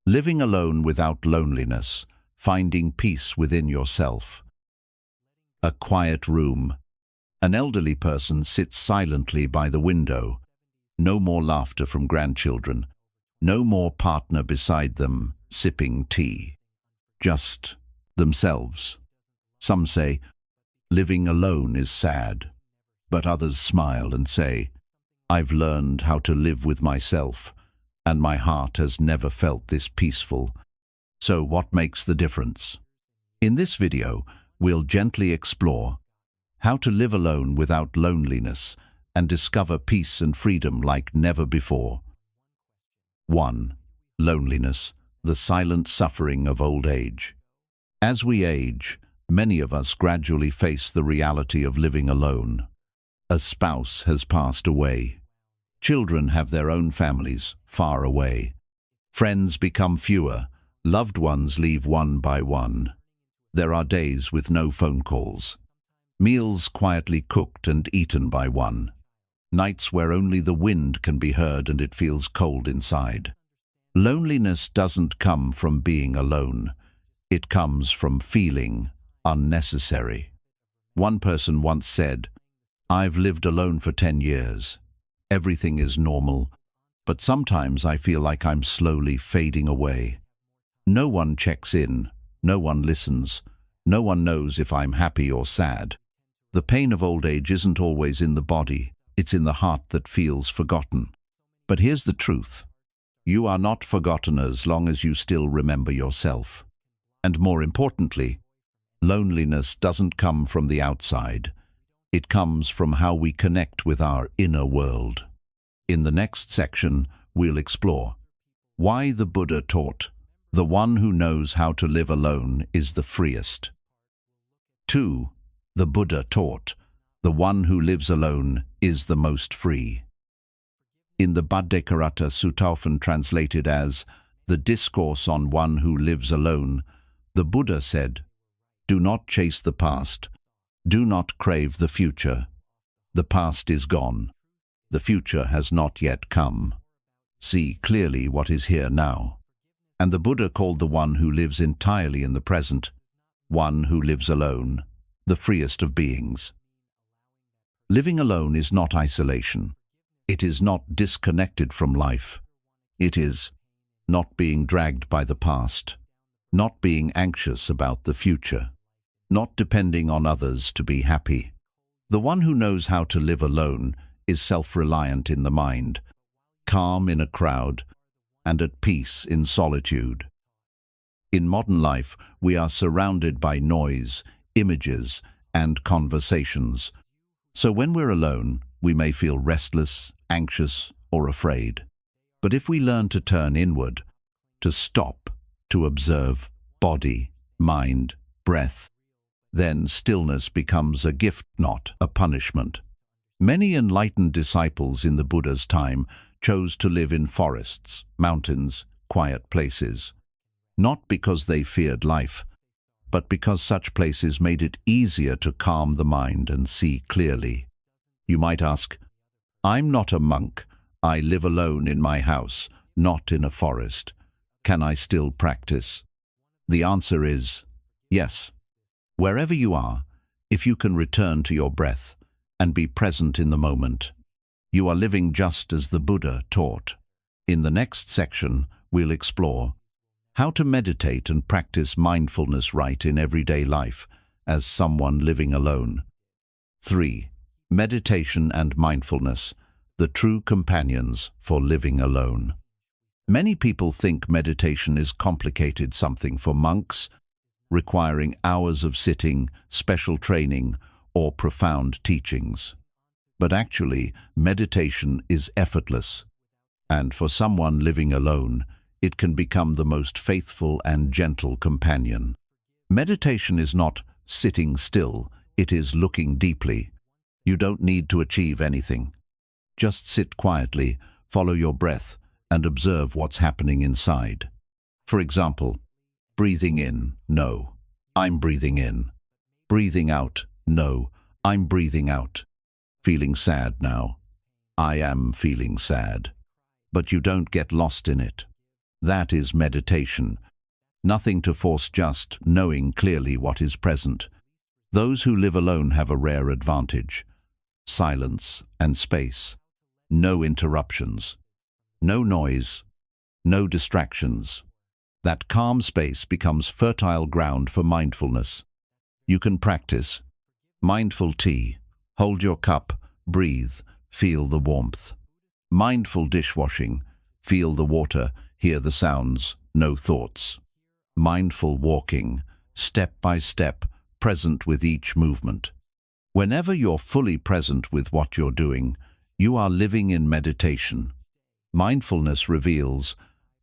Living alone without loneliness, finding peace within yourself. A quiet room. An elderly person sits silently by the window. No more laughter from grandchildren. No more partner beside them, sipping tea. Just themselves. Some say, living alone is sad. But others smile and say, I've learned how to live with myself, and my heart has never felt this peaceful. So what makes the difference? In this video, we'll gently explore how to live alone without loneliness and discover peace and freedom like never before. 1. Loneliness, the silent suffering of old age. As we age, many of us gradually face the reality of living alone. A spouse has passed away. Children have their own families, far away. Friends become fewer. Loved ones leave one by one. There are days with no phone calls. Meals quietly cooked and eaten by one. Nights where only the wind can be heard and it feels cold inside. Loneliness doesn't come from being alone. It comes from feeling unnecessary. One person once said, I've lived alone for 10 years. Everything is normal, but sometimes I feel like I'm slowly fading away. No one checks in, no one listens, no one knows if I'm happy or sad. The pain of old age isn't always in the body, it's in the heart that feels forgotten. But here's the truth. You are not forgotten as long as you still remember yourself. And more importantly, loneliness doesn't come from the outside. It comes from how we connect with our inner world. In the next section, we'll explore why the Buddha taught, the one who knows how to live alone is the freest. 2. The Buddha taught, the one who lives alone is the most free. In the Bhaddekaratta Sutta, often translated as the Discourse on One Who Lives Alone, the Buddha said, Do not chase the past. Do not crave the future. The past is gone. The future has not yet come. See clearly what is here now. And the Buddha called the one who lives entirely in the present, one who lives alone, the freest of beings. Living alone is not isolation. It is not disconnected from life. It is not being dragged by the past, not being anxious about the future, not depending on others to be happy. The one who knows how to live alone is self-reliant in the mind, calm in a crowd, and at peace in solitude. In modern life, we are surrounded by noise, images, and conversations. So when we're alone, we may feel restless, anxious, or afraid. But if we learn to turn inward, to stop, to observe body, mind, breath, then stillness becomes a gift, not a punishment. Many enlightened disciples in the Buddha's time chose to live in forests, mountains, quiet places, not because they feared life, but because such places made it easier to calm the mind and see clearly. You might ask, I'm not a monk. I live alone in my house, not in a forest. Can I still practice? The answer is yes. Wherever you are, if you can return to your breath and be present in the moment, you are living just as the Buddha taught. In the next section, we'll explore how to meditate and practice mindfulness right in everyday life as someone living alone. 3. Meditation and mindfulness, the true companions for living alone. Many people think meditation is complicated, something for monks, requiring hours of sitting, special training, or profound teachings. But actually, meditation is effortless, and for someone living alone, it can become the most faithful and gentle companion. Meditation is not sitting still, it is looking deeply. You don't need to achieve anything. Just sit quietly, follow your breath, and observe what's happening inside. For example, breathing in, no, I'm breathing in. Breathing out, no, I'm breathing out. Feeling sad now, I am feeling sad. But you don't get lost in it. That is meditation. Nothing to force, just knowing clearly what is present. Those who live alone have a rare advantage: silence and space. No interruptions. No noise. No distractions. That calm space becomes fertile ground for mindfulness. You can practice mindful tea. Hold your cup, breathe, feel the warmth. Mindful dishwashing. Feel the water, hear the sounds, no thoughts. Mindful walking, step by step, present with each movement. Whenever you're fully present with what you're doing, you are living in meditation. Mindfulness reveals,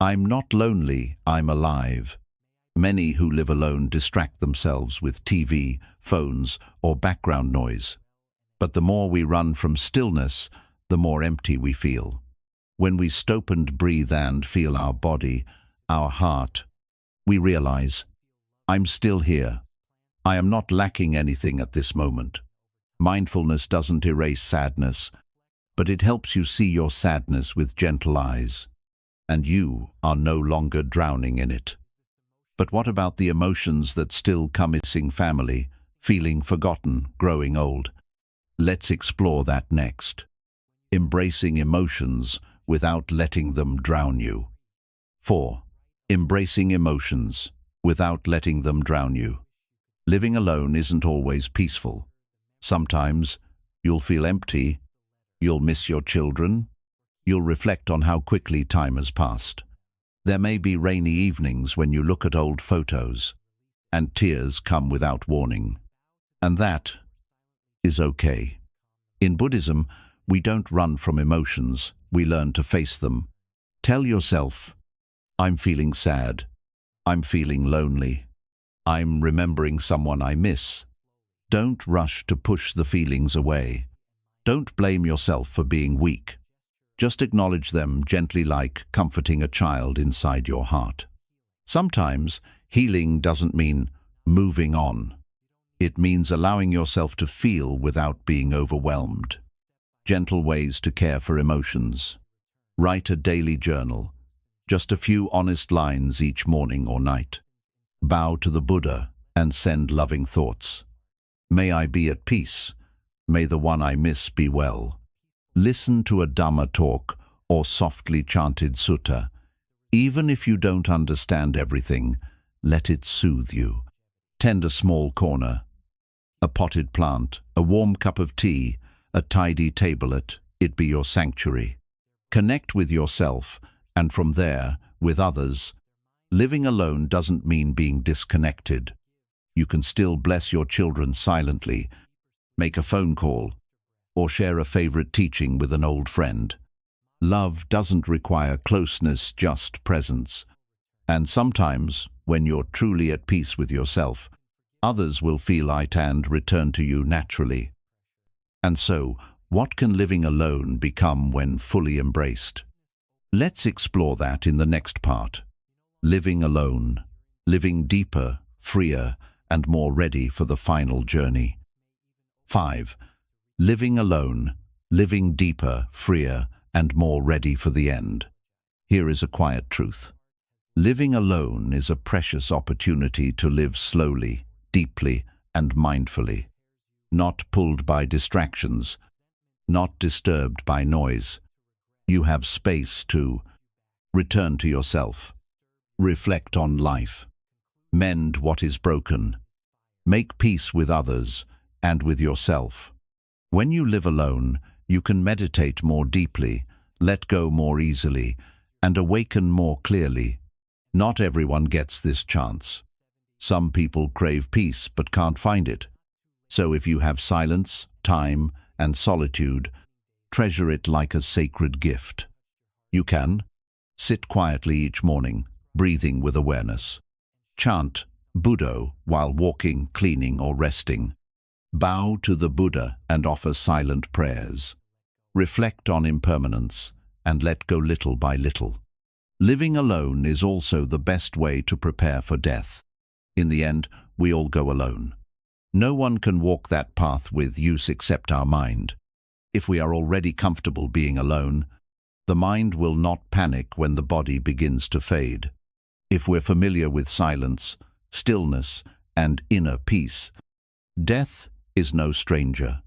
I'm not lonely, I'm alive. Many who live alone distract themselves with TV, phones, or background noise. But the more we run from stillness, the more empty we feel. When we stop and breathe and feel our body, our heart, we realize, I'm still here. I am not lacking anything at this moment. Mindfulness doesn't erase sadness, but it helps you see your sadness with gentle eyes, and you are no longer drowning in it. But what about the emotions that still come? Missing family, feeling forgotten, growing old? Let's explore that next. Embracing emotions without letting them drown you. 4. Embracing emotions without letting them drown you. Living alone isn't always peaceful. Sometimes you'll feel empty, you'll miss your children, you'll reflect on how quickly time has passed. There may be rainy evenings when you look at old photos, and tears come without warning. And that is okay. In Buddhism, we don't run from emotions, we learn to face them. Tell yourself, I'm feeling sad, I'm feeling lonely, I'm remembering someone I miss. Don't rush to push the feelings away. Don't blame yourself for being weak. Just acknowledge them gently, like comforting a child inside your heart. Sometimes healing doesn't mean moving on. It means allowing yourself to feel without being overwhelmed. Gentle ways to care for emotions. Write a daily journal. Just a few honest lines each morning or night. Bow to the Buddha and send loving thoughts. May I be at peace. May the one I miss be well. Listen to a Dhamma talk or softly chanted sutta. Even if you don't understand everything, let it soothe you. Tend a small corner. A potted plant, a warm cup of tea, a tidy tablet, it be your sanctuary. Connect with yourself, and from there, with others. Living alone doesn't mean being disconnected. You can still bless your children silently, make a phone call, or share a favorite teaching with an old friend. Love doesn't require closeness, just presence. And sometimes, when you're truly at peace with yourself, others will feel it and return to you naturally. And so, what can living alone become when fully embraced? Let's explore that in the next part. Living alone, living deeper, freer, and more ready for the final journey. 5. Living alone, living deeper, freer, and more ready for the end. Here is a quiet truth. Living alone is a precious opportunity to live slowly, deeply, and mindfully. Not pulled by distractions, not disturbed by noise. You have space to return to yourself, reflect on life, mend what is broken, make peace with others and with yourself. When you live alone, you can meditate more deeply, let go more easily, and awaken more clearly. Not everyone gets this chance. Some people crave peace but can't find it. So if you have silence, time, and solitude, treasure it like a sacred gift. You can sit quietly each morning, breathing with awareness. Chant Buddha while walking, cleaning, or resting. Bow to the Buddha and offer silent prayers. Reflect on impermanence and let go little by little. Living alone is also the best way to prepare for death. In the end, we all go alone. No one can walk that path with use except our mind. If we are already comfortable being alone, The mind will not panic when the body begins to fade. If we're familiar with silence, stillness, and inner peace, death is no stranger.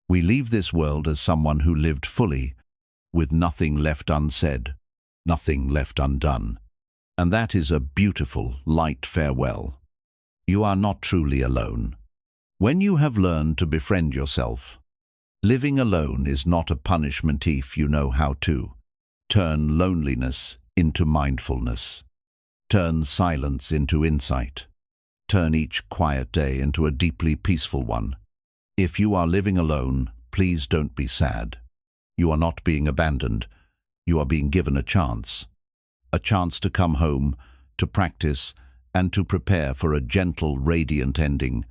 We leave this world as someone who lived fully, with nothing left unsaid, nothing left undone. And that is a beautiful, light farewell. You are not truly alone. When you have learned to befriend yourself, living alone is not a punishment if you know how to. Turn loneliness into mindfulness. Turn silence into insight. Turn each quiet day into a deeply peaceful one. If you are living alone, please don't be sad. You are not being abandoned. You are being given a chance. A chance to come home, to practice, and to prepare for a gentle, radiant ending